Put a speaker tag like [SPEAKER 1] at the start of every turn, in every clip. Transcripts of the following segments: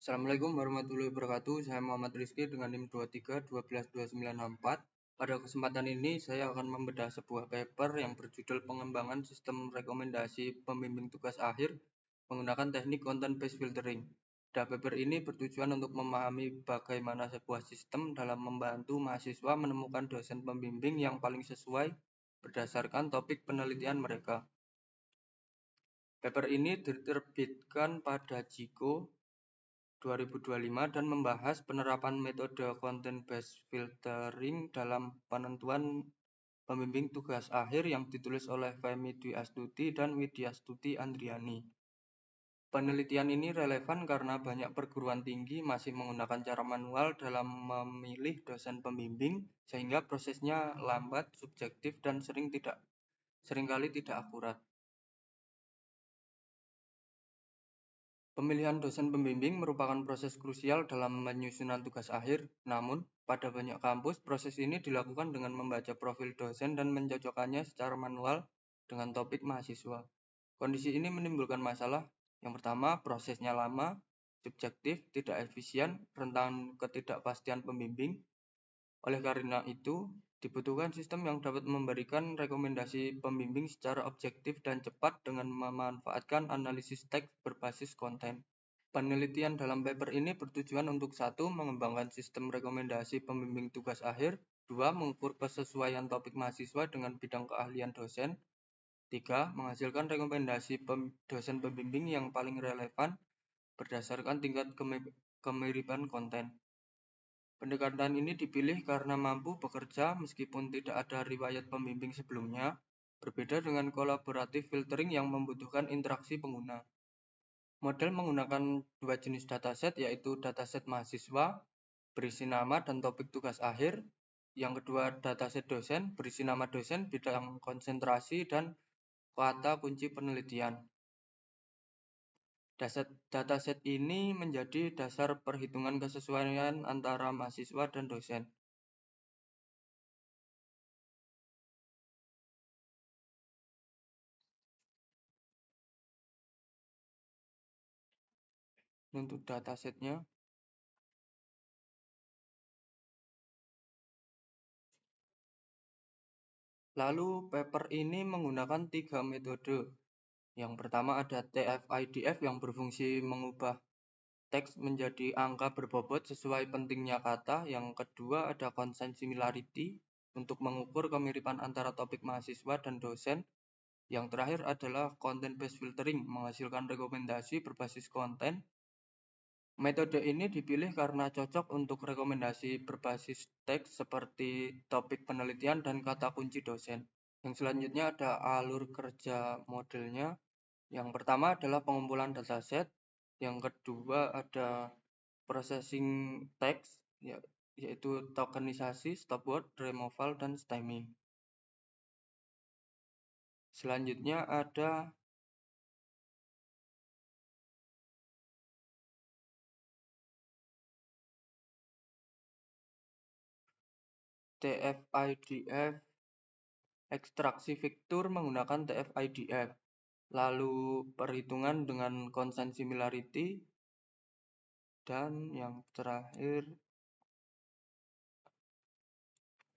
[SPEAKER 1] Assalamualaikum warahmatullahi wabarakatuh. Saya Muhammad Rizky dengan NIM 23122964. Pada kesempatan ini saya akan membedah sebuah paper yang berjudul Pengembangan Sistem Rekomendasi Pembimbing Tugas Akhir menggunakan teknik Content Based Filtering. Paper ini bertujuan untuk memahami bagaimana sebuah sistem dalam membantu mahasiswa menemukan dosen pembimbing yang paling sesuai berdasarkan topik penelitian mereka. Paper ini diterbitkan pada JIKO 2025 dan membahas penerapan metode content-based filtering dalam penentuan pembimbing tugas akhir yang ditulis oleh Femi Dwi Astuti dan Widya Stuti Andriani. Penelitian ini relevan karena banyak perguruan tinggi masih menggunakan cara manual dalam memilih dosen pembimbing, sehingga prosesnya lambat, subjektif, dan seringkali tidak akurat. Pemilihan dosen pembimbing merupakan proses krusial dalam penyusunan tugas akhir, namun pada banyak kampus proses ini dilakukan dengan membaca profil dosen dan mencocokkannya secara manual dengan topik mahasiswa. Kondisi ini menimbulkan masalah. Yang pertama, prosesnya lama, subjektif, tidak efisien, rentan ketidakpastian pembimbing. Oleh karena itu, dibutuhkan sistem yang dapat memberikan rekomendasi pembimbing secara objektif dan cepat dengan memanfaatkan analisis teks berbasis konten. Penelitian dalam paper ini bertujuan untuk 1. Mengembangkan sistem rekomendasi pembimbing tugas akhir, 2. Mengukur kesesuaian topik mahasiswa dengan bidang keahlian dosen, 3. Menghasilkan rekomendasi dosen pembimbing yang paling relevan berdasarkan tingkat kemiripan konten. Pendekatan ini dipilih karena mampu bekerja meskipun tidak ada riwayat pembimbing sebelumnya, berbeda dengan kolaboratif filtering yang membutuhkan interaksi pengguna. Model menggunakan 2 jenis dataset, yaitu dataset mahasiswa, berisi nama dan topik tugas akhir. Yang kedua, dataset dosen, berisi nama dosen, bidang konsentrasi, dan kata kunci penelitian. Dataset ini menjadi dasar perhitungan kesesuaian antara mahasiswa dan dosen. Untuk datasetnya, lalu paper ini menggunakan 3 metode. Yang pertama ada TF-IDF yang berfungsi mengubah teks menjadi angka berbobot sesuai pentingnya kata. Yang kedua ada consent similarity untuk mengukur kemiripan antara topik mahasiswa dan dosen. Yang terakhir adalah content based filtering menghasilkan rekomendasi berbasis konten. Metode ini dipilih karena cocok untuk rekomendasi berbasis teks seperti topik penelitian dan kata kunci dosen. Yang selanjutnya ada alur kerja modelnya. Yang pertama adalah pengumpulan dataset. Yang kedua ada processing text, yaitu tokenisasi, stopword, removal, dan stemming. Selanjutnya ada TF-IDF, ekstraksi fitur menggunakan TF-IDF. Lalu perhitungan dengan consent similarity, dan yang terakhir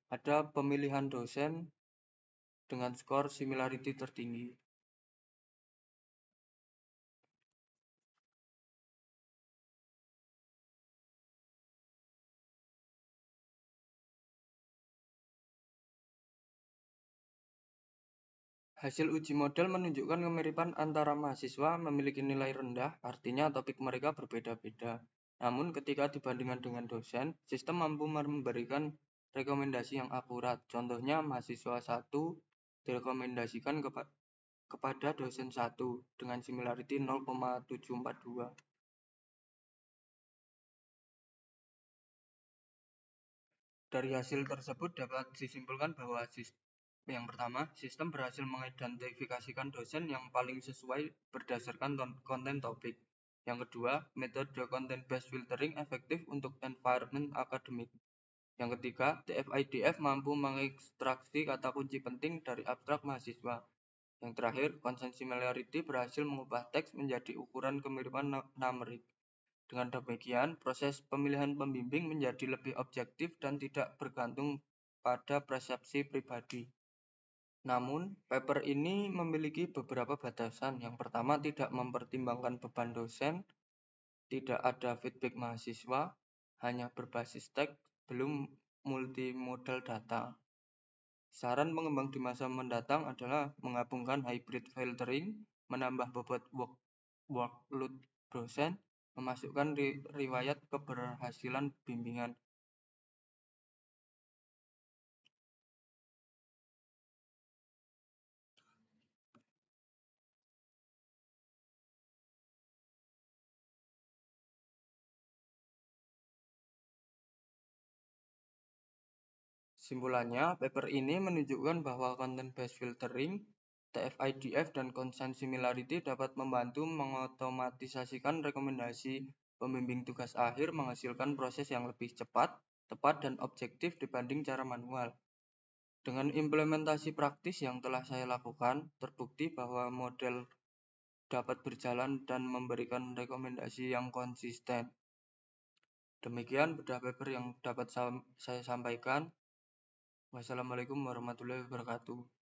[SPEAKER 1] ada pemilihan dosen dengan skor similarity tertinggi. Hasil uji model menunjukkan kemiripan antara mahasiswa memiliki nilai rendah, artinya topik mereka berbeda-beda. Namun ketika dibandingkan dengan dosen, sistem mampu memberikan rekomendasi yang akurat. Contohnya mahasiswa 1 direkomendasikan kepada dosen 1 dengan similarity 0,742. Dari hasil tersebut dapat disimpulkan bahwa yang pertama, sistem berhasil mengidentifikasikan dosen yang paling sesuai berdasarkan konten topik. Yang kedua, metode content-based filtering efektif untuk environment akademik. Yang ketiga, TF-IDF mampu mengekstraksi kata kunci penting dari abstrak mahasiswa. Yang terakhir, consent similarity berhasil mengubah teks menjadi ukuran kemiripan numerik. Dengan demikian, proses pemilihan pembimbing menjadi lebih objektif dan tidak bergantung pada persepsi pribadi. Namun, paper ini memiliki beberapa batasan. Yang pertama, tidak mempertimbangkan beban dosen, tidak ada feedback mahasiswa, hanya berbasis teks, belum multimodal data. Saran pengembang di masa mendatang adalah menggabungkan hybrid filtering, menambah bobot workload dosen, memasukkan riwayat keberhasilan bimbingan. Simpulannya, paper ini menunjukkan bahwa content-based filtering, TF-IDF, dan consent similarity dapat membantu mengotomatisasikan rekomendasi pembimbing tugas akhir menghasilkan proses yang lebih cepat, tepat, dan objektif dibanding cara manual. Dengan implementasi praktis yang telah saya lakukan, terbukti bahwa model dapat berjalan dan memberikan rekomendasi yang konsisten. Demikian bedah paper yang dapat saya sampaikan. Wassalamualaikum warahmatullahi wabarakatuh.